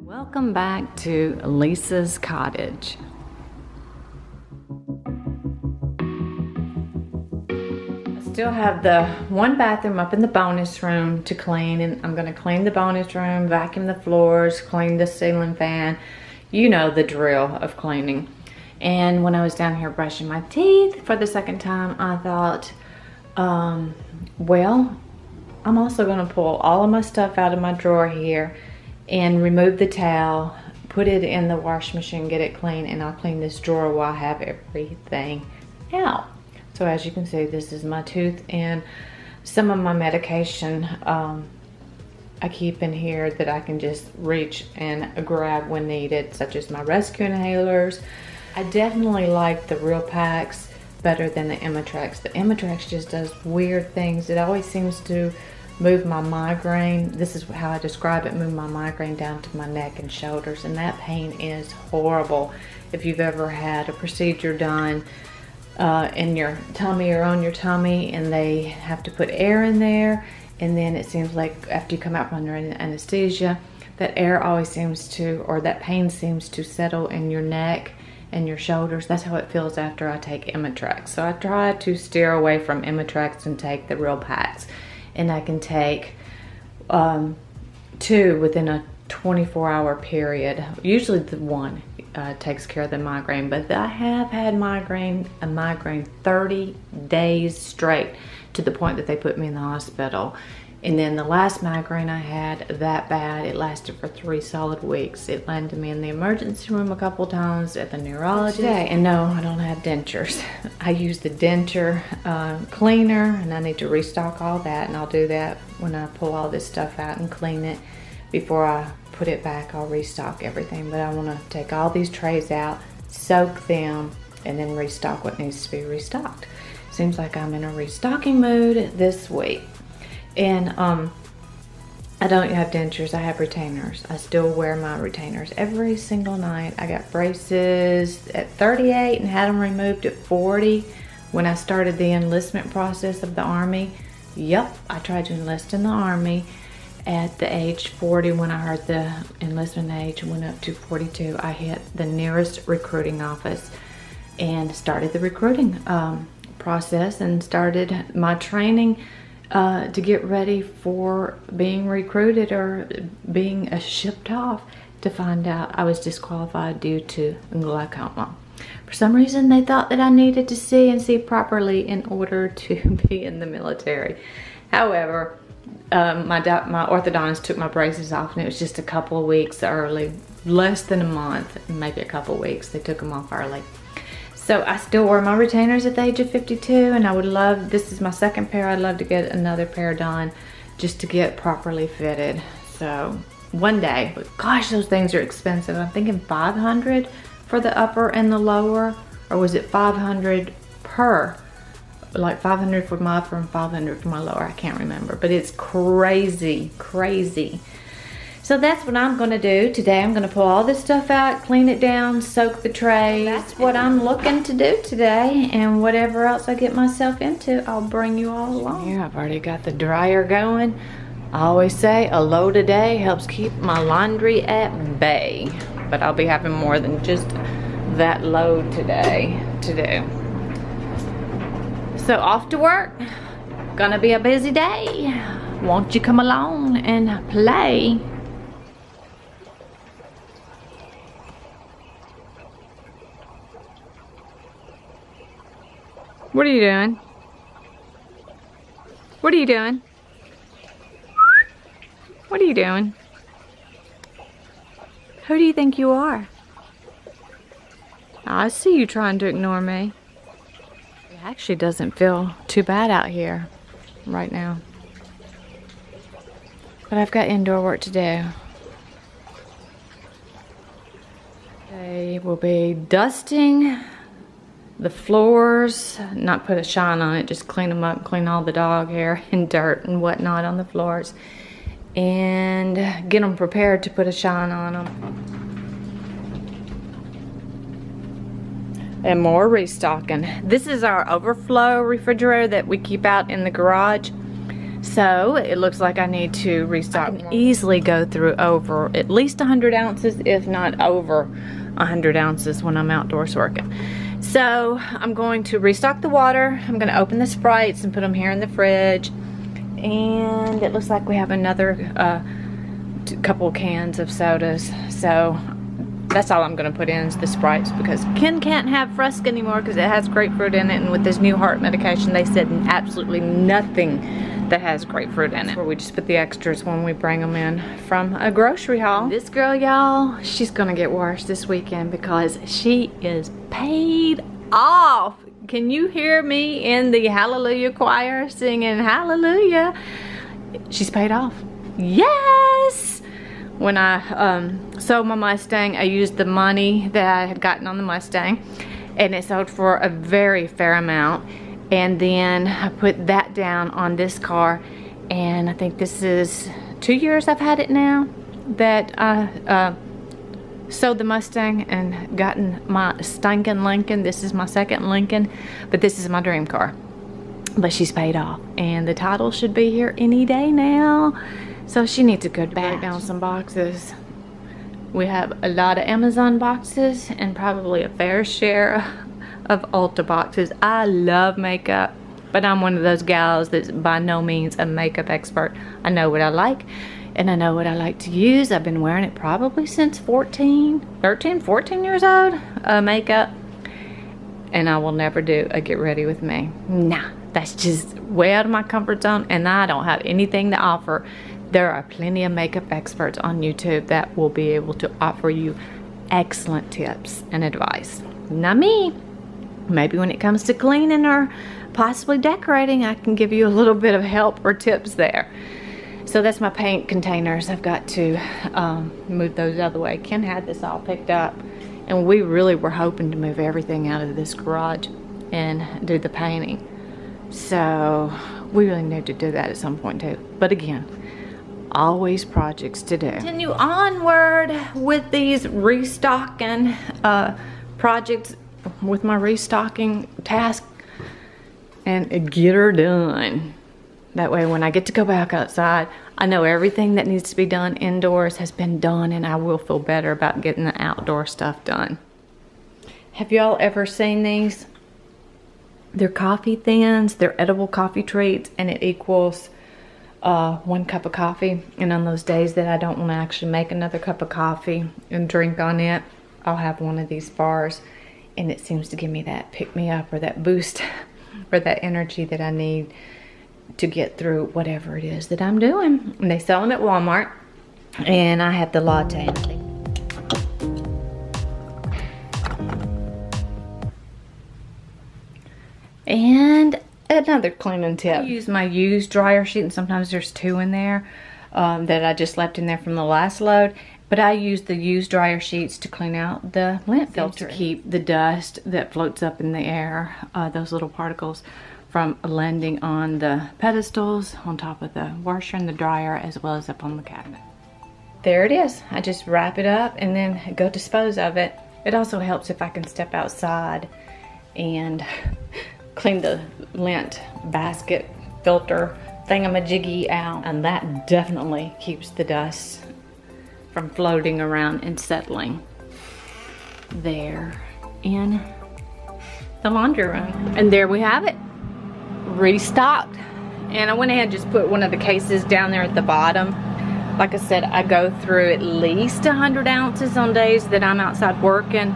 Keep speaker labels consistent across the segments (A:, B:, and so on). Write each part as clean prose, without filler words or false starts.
A: Welcome back to Leesah's cottage. I still have the one bathroom up in the bonus room to clean, and I'm going to clean the bonus room, vacuum the floors, clean the ceiling fan. You know the drill of cleaning. And when I was down here brushing my teeth for the second time, I thought, well, I'm also going to pull all of my stuff out of my drawer here and remove the towel, put it in the wash machine, get it clean, and I'll clean this drawer while I have everything out. So as you can see, this is my tooth and some of my medication I keep in here that I can just reach and grab when needed, such as my rescue inhalers. I definitely like the Real Packs better than the Imitrex. The Imitrex just does weird things. It always seems to move my migraine. This is how I describe it, move my migraine down to my neck and shoulders, and that pain is horrible. If you've ever had a procedure done in your tummy or on your tummy and they have to put air in there, and then it seems like after you come out from under anesthesia, that air always seems to, or that pain seems to settle in your neck and your shoulders. That's how it feels after I take Imitrex. So I try to steer away from Imitrex and take the Real Packs. And I can take 2 within a 24-hour period. Usually the one takes care of the migraine, but I have had a migraine 30 days straight, to the point that they put me in the hospital. And then the last migraine I had, that bad, it lasted for 3 solid weeks. It landed me in the emergency room a couple times, at the neurologist. And no, I don't have dentures. I use the denture cleaner, and I need to restock all that, and I'll do that when I pull all this stuff out and clean it. Before I put it back, I'll restock everything. But I want to take all these trays out, soak them, and then restock what needs to be restocked. Seems like I'm in a restocking mood this week. And I don't have dentures, I have retainers. I still wear my retainers every single night. I got braces at 38 and had them removed at 40 when I started the enlistment process of the Army. Yep, I tried to enlist in the Army at the age 40. When I heard the enlistment age went up to 42, I hit the nearest recruiting office and started the recruiting process and started my training to get ready for being recruited or being shipped off, to find out I was disqualified due to glaucoma. For some reason they thought that I needed to see and see properly in order to be in the military. However, my orthodontist took my braces off, and it was just a couple of weeks early, less than a month, maybe a couple of weeks. They took them off early. So I still wear my retainers at the age of 52, and I would love, this is my second pair, I'd love to get another pair done just to get properly fitted. So one day, but gosh, those things are expensive. I'm thinking $500 for the upper and the lower, or was it $500 per? Like $500 for my upper and $500 for my lower, I can't remember, but it's crazy, crazy. So that's what I'm gonna do today. I'm gonna pull all this stuff out, clean it down, soak the trays. That's what I'm looking to do today, and whatever else I get myself into, I'll bring you all along. Here, I've already got the dryer going. I always say a load a day helps keep my laundry at bay, but I'll be having more than just that load today to do. So off to work. Gonna be a busy day. Won't you come along and play? What are you doing? What are you doing? What are you doing? Who do you think you are? I see you trying to ignore me. It actually doesn't feel too bad out here right now. But I've got indoor work to do. They will be dusting the floors, not put a shine on it, just clean them up, clean all the dog hair and dirt and whatnot on the floors, and get them prepared to put a shine on them. And more restocking. This is our overflow refrigerator that we keep out in the garage. So it looks like I need to restock. I can easily go through over at least 100 ounces, if not over 100 ounces when I'm outdoors working. So I'm going to restock the water. I'm going to open the Sprites and put them here in the fridge. And it looks like we have another couple cans of sodas. So that's all I'm going to put in is the Sprites, because Ken can't have Frusk anymore because it has grapefruit in it. And with this new heart medication, they said absolutely nothing that has grapefruit in it. Where we just put the extras when we bring them in from a grocery haul. This girl, y'all, she's going to get worse this weekend because she is paid off. Can you hear me in the Hallelujah choir singing Hallelujah? She's paid off. Yes! When I sold my Mustang, I used the money that I had gotten on the Mustang, and it sold for a very fair amount. And then I put that down on this car, and I think this is 2 years I've had it now that I sold the Mustang and gotten my stinking Lincoln. This is my second Lincoln, but this is my dream car. But she's paid off, and the title should be here any day now. So she needs a good batch. Break down some boxes. We have a lot of Amazon boxes and probably a fair share of Ulta boxes. I love makeup, but I'm one of those gals that's by no means a makeup expert. I know what I like, and I know what I like to use. I've been wearing it probably since 13 years old, makeup. And I will never do a get ready with me. Nah, that's just way out of my comfort zone, and I don't have anything to offer. There are plenty of makeup experts on YouTube that will be able to offer you excellent tips and advice. Not me. Maybe when it comes to cleaning or possibly decorating, I can give you a little bit of help or tips there. So that's my paint containers. I've got to move those out of the way. Ken had this all picked up, and we really were hoping to move everything out of this garage and do the painting. So we really need to do that at some point too. But again, always projects to do. Continue onward with these restocking projects, with my restocking task, and get her done. That way when I get to go back outside, I know everything that needs to be done indoors has been done, and I will feel better about getting the outdoor stuff done. Have y'all ever seen these? They're coffee thins, they're edible coffee treats, and it equals 1 cup of coffee. And on those days that I don't want to actually make another cup of coffee and drink on it, I'll have one of these bars, and it seems to give me that pick me up or that boost or that energy that I need to get through whatever it is that I'm doing. And they sell them at Walmart, and I have the latte. And another cleaning tip. I use my used dryer sheet, and sometimes there's 2 in there that I just left in there from the last load. But I use the used dryer sheets to clean out the lint filter to keep the dust that floats up in the air, those little particles, from landing on the pedestals, on top of the washer and the dryer, as well as up on the cabinet. There it is. I just wrap it up and then go dispose of it. It also helps if I can step outside and clean the lint basket filter thingamajiggy out, and that definitely keeps the dust from floating around and settling there in the laundry room. And there we have it, restocked. And I went ahead and just put one of the cases down there at the bottom. Like I said, I go through at least 100 ounces on days that I'm outside working,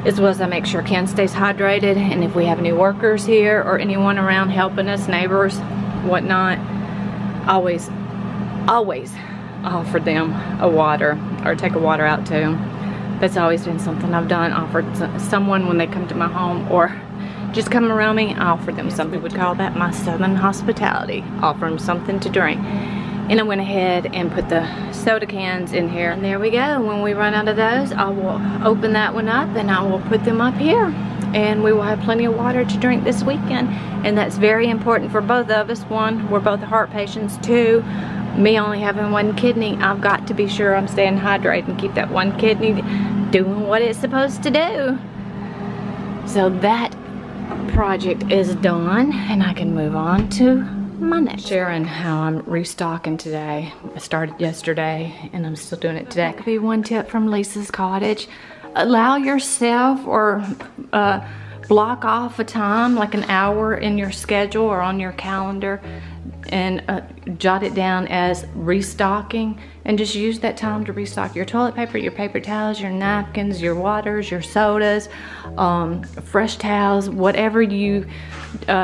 A: as well as I make sure Ken stays hydrated. And if we have any workers here or anyone around helping us, neighbors, whatnot, always offer them a water, or take a water out to them. That's always been something I've done. Offered someone when they come to my home or just come around me, I offer them something. We would call that my southern hospitality. Offer them something to drink. And I went ahead and put the soda cans in here. And there we go. When we run out of those, I will open that one up and I will put them up here. And we will have plenty of water to drink this weekend. And that's very important for both of us. One, we're both heart patients. Two, me only having one kidney, I've got to be sure I'm staying hydrated and keep that one kidney doing what it's supposed to do. So that project is done, and I can move on to my next. Sharing how I'm restocking today. I started yesterday and I'm still doing it today. That could be one tip from Leesah's Cottage. Allow yourself or block off a time, like an hour in your schedule or on your calendar, and jot it down as restocking, and just use that time to restock your toilet paper, your paper towels, your napkins, your waters, your sodas, fresh towels, whatever you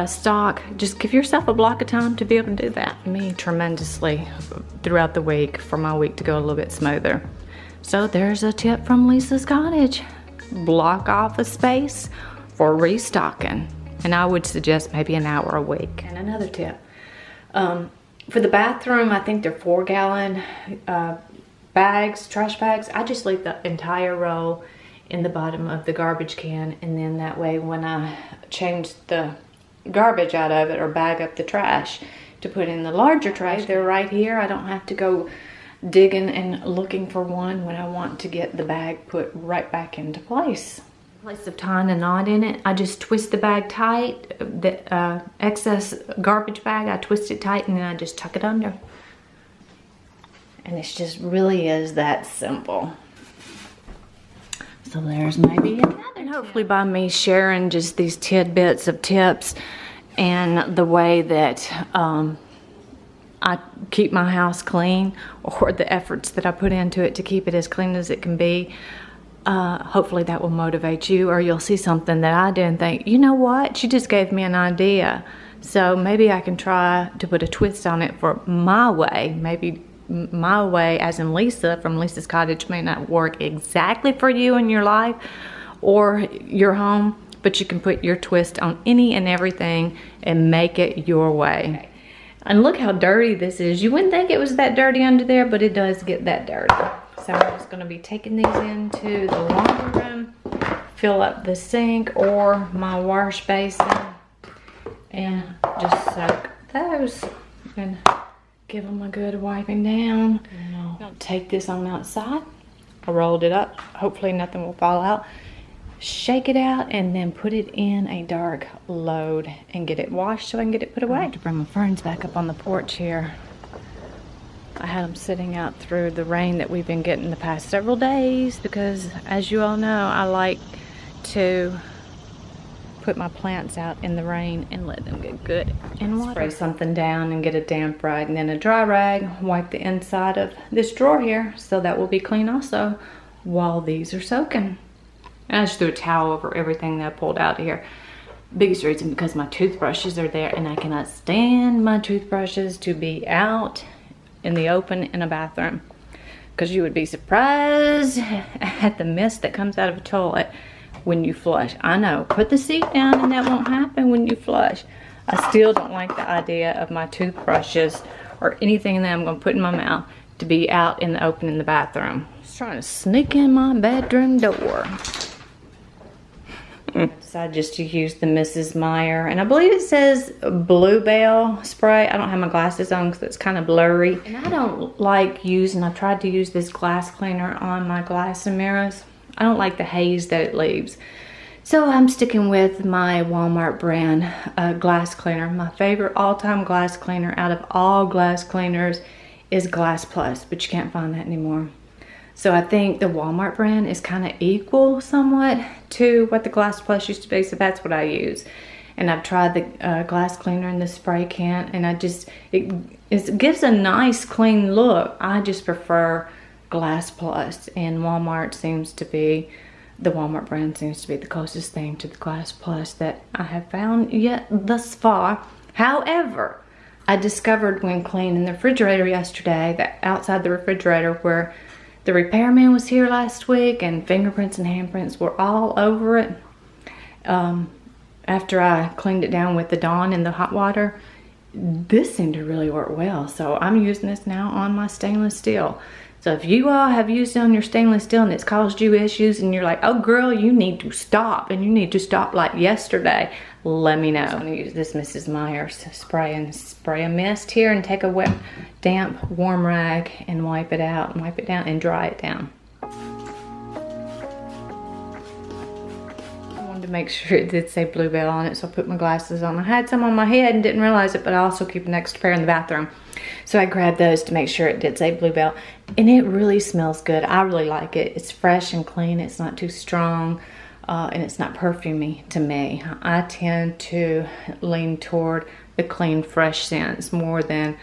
A: stock. Just give yourself a block of time to be able to do that. Me tremendously throughout the week for my week to go a little bit smoother. So there's a tip from Leesah's Cottage. Block off a space for restocking, and I would suggest maybe an hour a week. And another tip, for the bathroom, I think they're 4-gallon bags, trash bags. I just leave the entire roll in the bottom of the garbage can, and then that way when I change the garbage out of it or bag up the trash to put in the larger trash, they're right here. I don't have to go digging and looking for one when I want to get the bag put right back into place. In place of tying a knot in it, I just twist the bag tight. The excess garbage bag, I twist it tight and then I just tuck it under. And it just really is that simple. So there's maybe another. And hopefully by me sharing just these tidbits of tips and the way that I keep my house clean, or the efforts that I put into it to keep it as clean as it can be, hopefully that will motivate you, or you'll see something that I did and think, you know what, she just gave me an idea. So maybe I can try to put a twist on it for my way. Maybe my way, as in Leesah from Leesah's Cottage, may not work exactly for you in your life or your home, but you can put your twist on any and everything and make it your way. And look how dirty this is. You wouldn't think it was that dirty under there, but it does get that dirty. So I'm just gonna be taking these into the laundry room, fill up the sink or my wash basin, and just soak those and give them a good wiping down. I'm gonna take this on outside. I rolled it up. Hopefully nothing will fall out. Shake it out and then put it in a dark load and get it washed so I can get it put away. I have to bring my ferns back up on the porch here. I had them sitting out through the rain that we've been getting the past several days because, as you all know, I like to put my plants out in the rain and let them get good in water. Spray something down and get a damp rag, and then a dry rag, wipe the inside of this drawer here so that will be clean also while these are soaking. And I just threw a towel over everything that I pulled out of here. Biggest reason because my toothbrushes are there and I cannot stand my toothbrushes to be out in the open in a bathroom, because you would be surprised at the mist that comes out of a toilet when you flush. I know, put the seat down and that won't happen when you flush. I still don't like the idea of my toothbrushes or anything that I'm going to put in my mouth to be out in the open in the bathroom. Just trying to sneak in my bedroom door. I decided just to use the Mrs. Meyer, and I believe it says Bluebell spray. I don't have my glasses on because it's kind of blurry. And I don't like using, I've tried to use this glass cleaner on my glass and mirrors. I don't like the haze that it leaves. So I'm sticking with my Walmart brand glass cleaner. My favorite all-time glass cleaner out of all glass cleaners is Glass Plus, but you can't find that anymore. So I think the Walmart brand is kind of equal somewhat to what the Glass Plus used to be, so that's what I use. And I've tried the glass cleaner in the spray can, and it gives a nice clean look. I just prefer Glass Plus, and Walmart seems to be, the Walmart brand seems to be the closest thing to the Glass Plus that I have found yet thus far. However, I discovered when cleaning the refrigerator yesterday that outside the refrigerator where the repairman was here last week and fingerprints and handprints were all over it. After I cleaned it down with the Dawn in the hot water, this seemed to really work well. So I'm using this now on my stainless steel. So if you all have used it on your stainless steel and it's caused you issues and you're like, oh girl, you need to stop, and you need to stop like yesterday, let me know. I'm gonna use this Mrs. Meyer spray and spray a mist here and take a wet, damp, warm rag and wipe it out and wipe it down and dry it down. I wanted to make sure it did say Bluebell on it, so I put my glasses on. I had some on my head and didn't realize it, but I also keep an extra pair in the bathroom. So I grabbed those to make sure it did say Bluebell. And it really smells good. I really like it. It's fresh and clean. It's not too strong. And it's not perfumey to me. I tend to lean toward the clean, fresh scents more than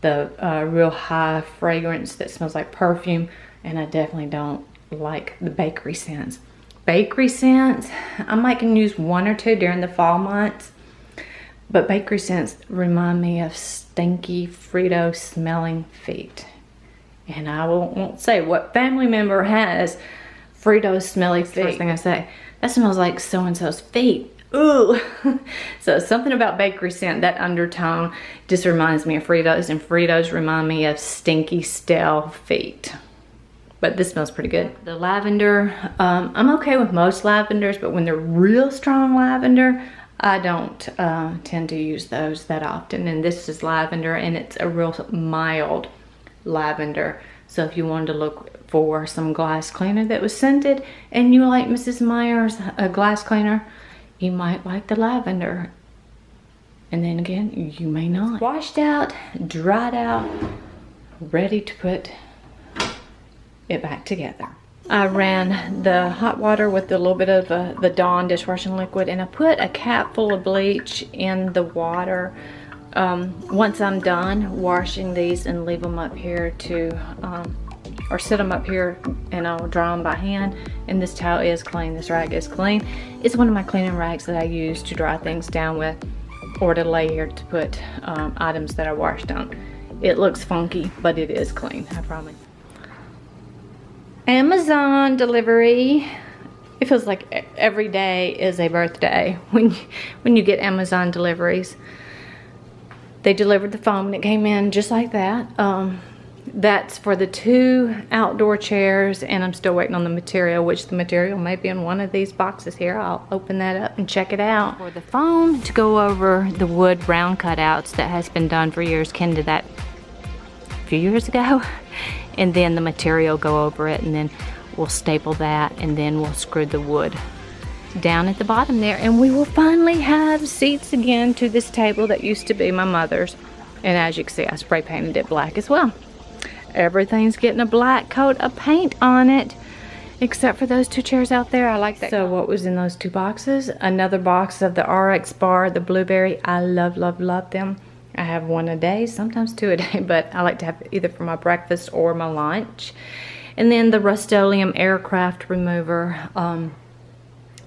A: the real high fragrance that smells like perfume. And I definitely don't like the bakery scents. Bakery scents, I might can use one or two during the fall months, but bakery scents remind me of stinky Frito smelling feet. And I won't say what family member has Frito smelly feet. First thing I say, that smells like so-and-so's feet. Ooh. So something about bakery scent, that undertone just reminds me of Fritos, and Fritos remind me of stinky stale feet. But this smells pretty good. The lavender, I'm okay with most lavenders, but when they're real strong lavender, I don't tend to use those that often. And this is lavender, and it's a real mild lavender. So if you wanted to look for some glass cleaner that was scented, and you like Mrs. Meyer's glass cleaner, you might like the lavender. And then again, you may not. Washed out, dried out, ready to put it back together. I ran the hot water with a little bit of the Dawn dishwashing liquid, and I put a cap full of bleach in the water. Once I'm done washing these and leave them up here to, or sit them up here and I'll dry them by hand. And this towel is clean, this rag is clean. It's one of my cleaning rags that I use to dry things down with, or to lay here to put items that I washed on. It looks funky, but it is clean, I promise. Amazon delivery. It feels like every day is a birthday when you get Amazon deliveries. They delivered the foam and it came in just like that. That's for the 2 outdoor chairs, and I'm still waiting on the material, which the material may be in one of these boxes here. I'll open that up and check it out. For the foam to go over the wood round cutouts that has been done for years. Ken did that a few years ago. And then the material go over it, and then we'll staple that, and then we'll screw the wood down at the bottom there, and we will finally have seats again to this table that used to be my mother's. And as you can see, I spray painted it black as well. Everything's getting a black coat of paint on it, except for those 2 chairs out there. I like that. So what was in those 2 boxes? Another box of the RX bar, the blueberry. I love, love, love them. I have 1 a day, sometimes 2 a day, but I like to have either for my breakfast or my lunch. And then the Rust-Oleum aircraft remover.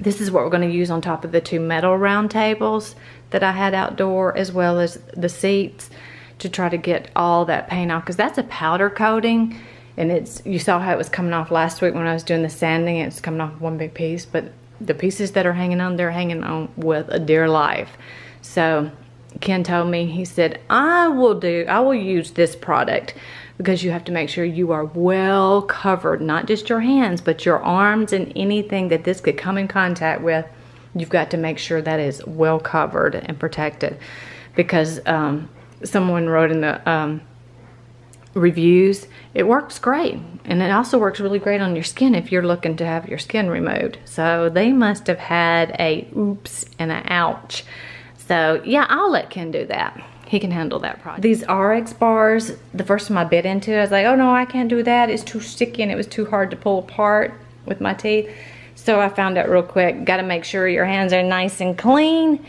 A: This is what we're going to use on top of the 2 metal round tables that I had outdoor, as well as the seats, to try to get all that paint off, because that's a powder coating, and you saw how it was coming off last week when I was doing the sanding. It's coming off one big piece, but the pieces that are hanging on, they're hanging on with a dear life. So Ken told me, he said, I will use this product, because you have to make sure you are well covered, not just your hands, but your arms and anything that this could come in contact with. You've got to make sure that is well covered and protected, because someone wrote in the reviews, it works great, and it also works really great on your skin if you're looking to have your skin removed. So they must have had a oops and a ouch. So yeah, I'll let Ken do that. He can handle that project. These RX bars, the first time I bit into it, I was like, oh no, I can't do that. It's too sticky and it was too hard to pull apart with my teeth. So I found out real quick, got to make sure your hands are nice and clean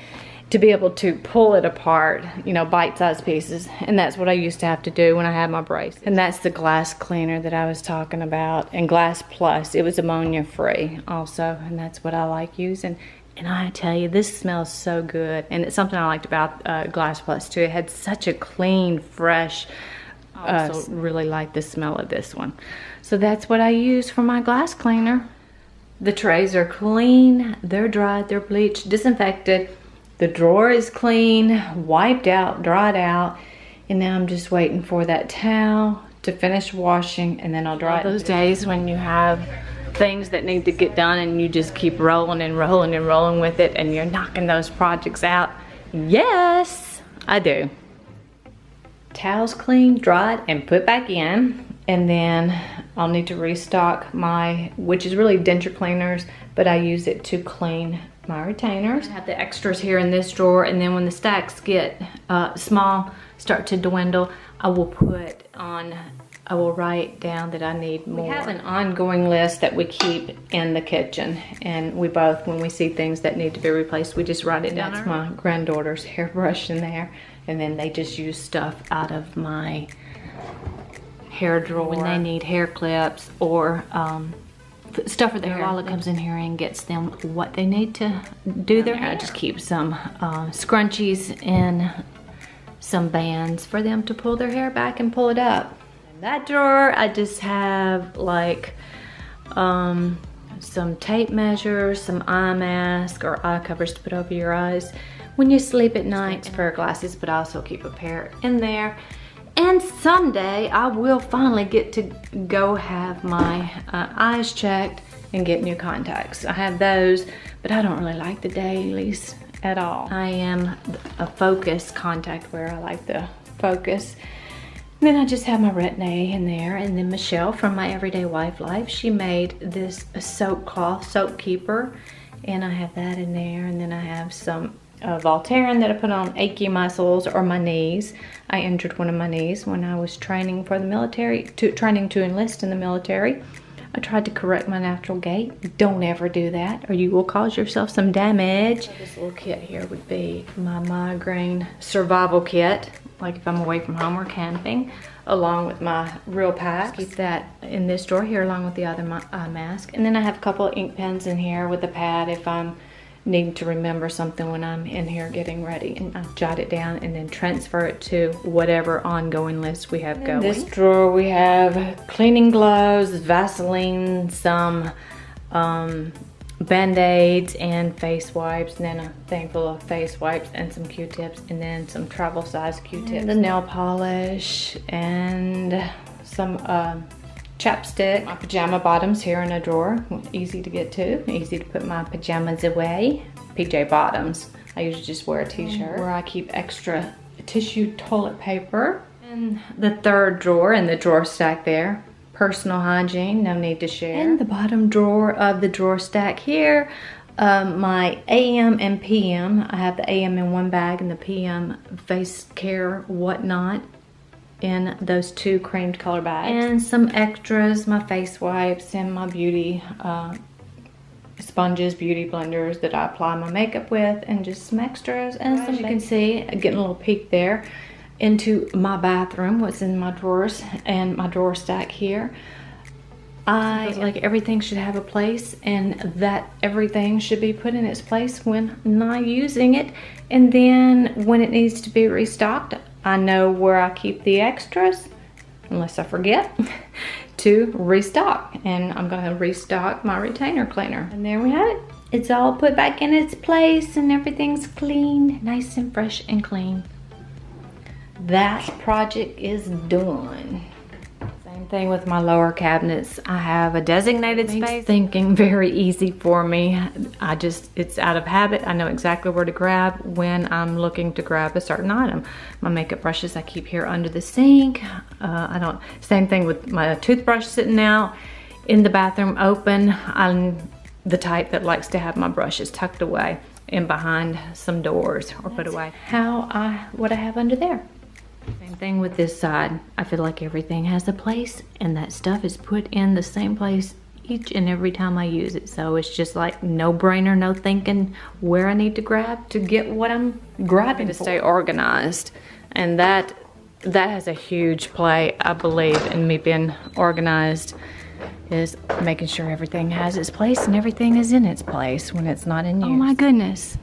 A: to be able to pull it apart, you know, bite-sized pieces. And that's what I used to have to do when I had my braces. And that's the glass cleaner that I was talking about. And Glass Plus, it was ammonia free also, and that's what I like using. And I tell you, this smells so good. And it's something I liked about Glass Plus too. It had such a clean, fresh, I also really like the smell of this one. So that's what I use for my glass cleaner. The trays are clean, they're dried, they're bleached, disinfected. The drawer is clean, wiped out, dried out. And now I'm just waiting for that towel to finish washing, and then I'll dry it. Those days when you have things that need to get done and you just keep rolling and rolling and rolling with it, and you're knocking those projects out. Yes, I do. Towels clean, dried, and put back in. And then I'll need to restock my, which is really denture cleaners, but I use it to clean my retainers. I have the extras here in this drawer, and then when the stacks get small, start to dwindle, I will write down that I need more. We have an ongoing list that we keep in the kitchen, and we both, when we see things that need to be replaced, we just write it down. That's my granddaughter's hairbrush in there, and then they just use stuff out of my hair drawer when they need hair clips or stuff for their hair. Lala comes in here and gets them what they need to do their hair. I just keep some scrunchies and some bands for them to pull their hair back and pull it up. In that drawer, I just have like some tape measures, some eye mask or eye covers to put over your eyes when you sleep at night, pair of glasses, but I also keep a pair in there. And someday I will finally get to go have my eyes checked and get new contacts. I have those, but I don't really like the dailies at all. I am a focus contact wearer. I like the focus. And then I just have my Retin-A in there, and then Michelle from My Everyday Wife Life, she made this soap cloth, soap keeper, and I have that in there. And then I have some Voltaren that I put on achy muscles or my knees. I injured one of my knees when I was training for the military, training to enlist in the military. I tried to correct my natural gait. Don't ever do that, or you will cause yourself some damage. This little kit here would be my migraine survival kit, like if I'm away from home or camping, along with my real packs. Keep that in this drawer here along with the other eye mask. And then I have a couple of ink pens in here with a pad if I'm need to remember something when I'm in here getting ready, and I jot it down and then transfer it to whatever ongoing list we have going. In this drawer we have cleaning gloves, Vaseline, some band-aids and face wipes, and then a thing full of face wipes and some Q-tips, and then some travel size Q-tips, the nail polish, and some chapstick. My pajama bottoms here in a drawer, easy to get to, easy to put my pajamas away. PJ bottoms. I usually just wear a t-shirt. Where I keep extra tissue toilet paper. And the third drawer in the drawer stack there, personal hygiene, no need to share. In the bottom drawer of the drawer stack here, my AM and PM. I have the AM in one bag and the PM face care whatnot in those two creamed color bags. And some extras, my face wipes and my beauty sponges, beauty blenders that I apply my makeup with, and just some extras. And as you can see, getting a little peek there into my bathroom, what's in my drawers and my drawer stack here. I feel like everything should have a place, and that everything should be put in its place when not using it. And then when it needs to be restocked, I know where I keep the extras, unless I forget, to restock. And I'm gonna restock my retainer cleaner. And there we have it. It's all put back in its place and everything's clean, nice and fresh and clean. That project is done. Same thing with my lower cabinets. I have a designated space. Thinking very easy for me. It's out of habit. I know exactly where to grab when I'm looking to grab a certain item. My makeup brushes I keep here under the sink. Same thing with my toothbrush sitting out in the bathroom open. I'm the type that likes to have my brushes tucked away in behind some doors or put away. What I have under there. Same thing with this side. I feel like everything has a place, and that stuff is put in the same place each and every time I use it. So it's just like no brainer, no thinking where I need to grab to get what I'm grabbing to stay organized. And that has a huge play, I believe, in me being organized, is making sure everything has its place and everything is in its place when it's not in use. Oh my goodness.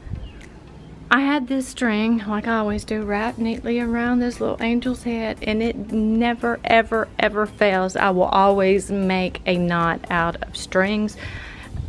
A: I had this string, like I always do, wrapped neatly around this little angel's head, and it never, ever, ever fails. I will always make a knot out of strings,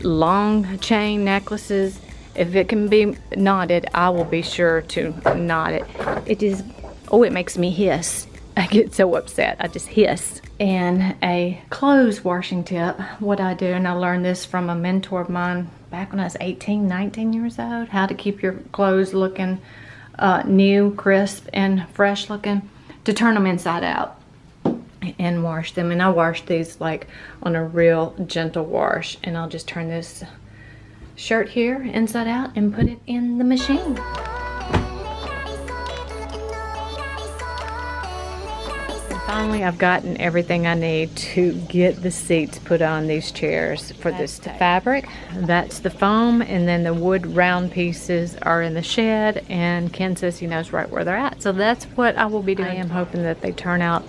A: long chain necklaces. If it can be knotted, I will be sure to knot it. It makes me hiss. I get so upset, I just hiss. And a clothes washing tip, what I do, and I learned this from a mentor of mine back when I was 18, 19 years old, how to keep your clothes looking new, crisp, and fresh looking, to turn them inside out. and wash them. And I wash these like on a real gentle wash. And I'll just turn this shirt here inside out and put it in the machine. Finally, I've gotten everything I need to get the seats put on these chairs. For this fabric, that's the foam, and then the wood round pieces are in the shed, and Ken says he knows right where they're at. So that's what I will be doing. I am hoping that they turn out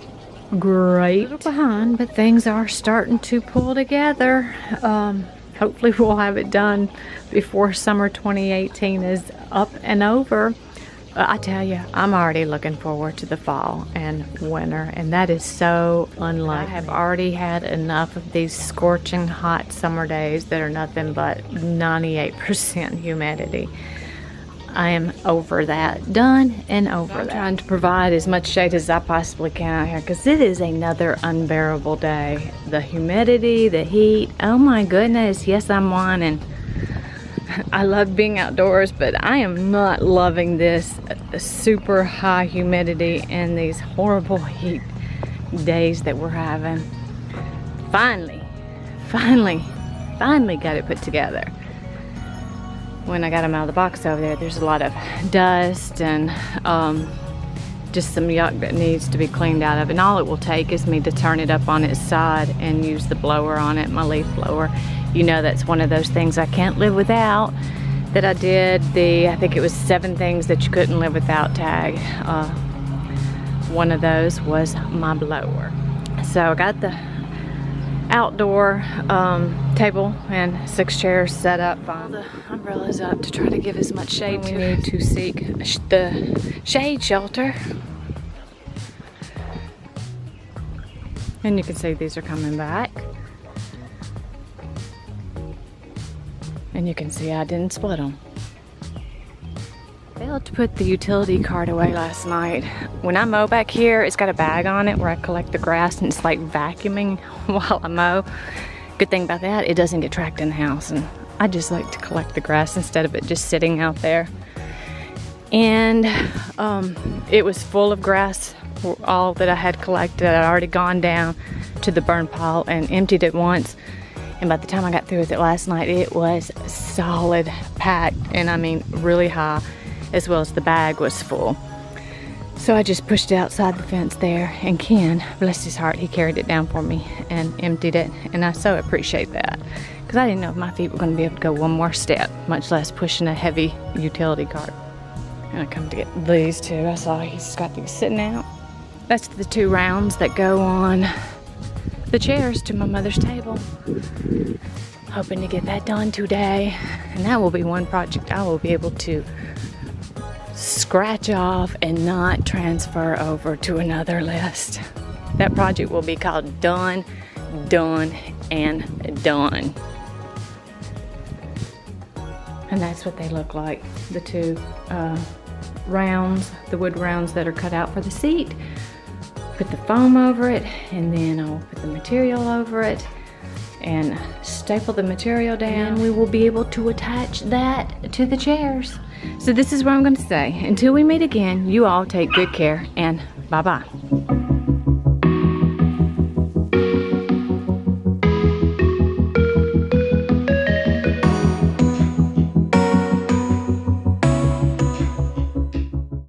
A: great. A little behind, but things are starting to pull together. Hopefully we'll have it done before summer 2018 is up and over. I tell you, I'm already looking forward to the fall and winter, and that is so unlike me. I have already had enough of these scorching hot summer days that are nothing but 98% humidity. I am over that. Done and over that. I'm trying to provide as much shade as I possibly can out here because it is another unbearable day. The humidity, the heat, oh my goodness, yes, I'm whining. I love being outdoors, but I am not loving this super high humidity and these horrible heat days that we're having. Finally got it put together. When I got them out of the box over there, there's a lot of dust and just some yuck that needs to be cleaned out of. And all it will take is me to turn it up on its side and use the blower on it, my leaf blower. You know, that's one of those things I can't live without. That I did I think it was 7 things that you couldn't live without tag. One of those was my blower. So I got the outdoor table and 6 chairs set up. All the umbrellas up to try to give as much shade we need to seek the shade shelter. And you can see these are coming back. And you can see I didn't split them. Failed to put the utility cart away last night. When I mow back here, it's got a bag on it where I collect the grass, and it's like vacuuming while I mow. Good thing about that, it doesn't get tracked in the house, and I just like to collect the grass instead of it just sitting out there. And it was full of grass, all that I had collected. I'd already gone down to the burn pile and emptied it once. And by the time I got through with it last night, it was solid packed, and I mean really high, as well as the bag was full. So I just pushed it outside the fence there, and Ken, bless his heart, he carried it down for me and emptied it, and I so appreciate that, because I didn't know if my feet were going to be able to go one more step, much less pushing a heavy utility cart. And I come to get these two. I saw he's got these sitting out. That's the 2 rounds that go on the chairs to my mother's table. Hoping to get that done today, and that will be one project I will be able to scratch off and not transfer over to another list. That project will be called Done, Done, and Done. And that's what they look like. The 2 rounds, the wood rounds that are cut out for the seat. Put the foam over it, and then I'll put the material over it and staple the material down. And we will be able to attach that to the chairs. So this is what I'm going to say. Until we meet again, you all take good care, and bye-bye.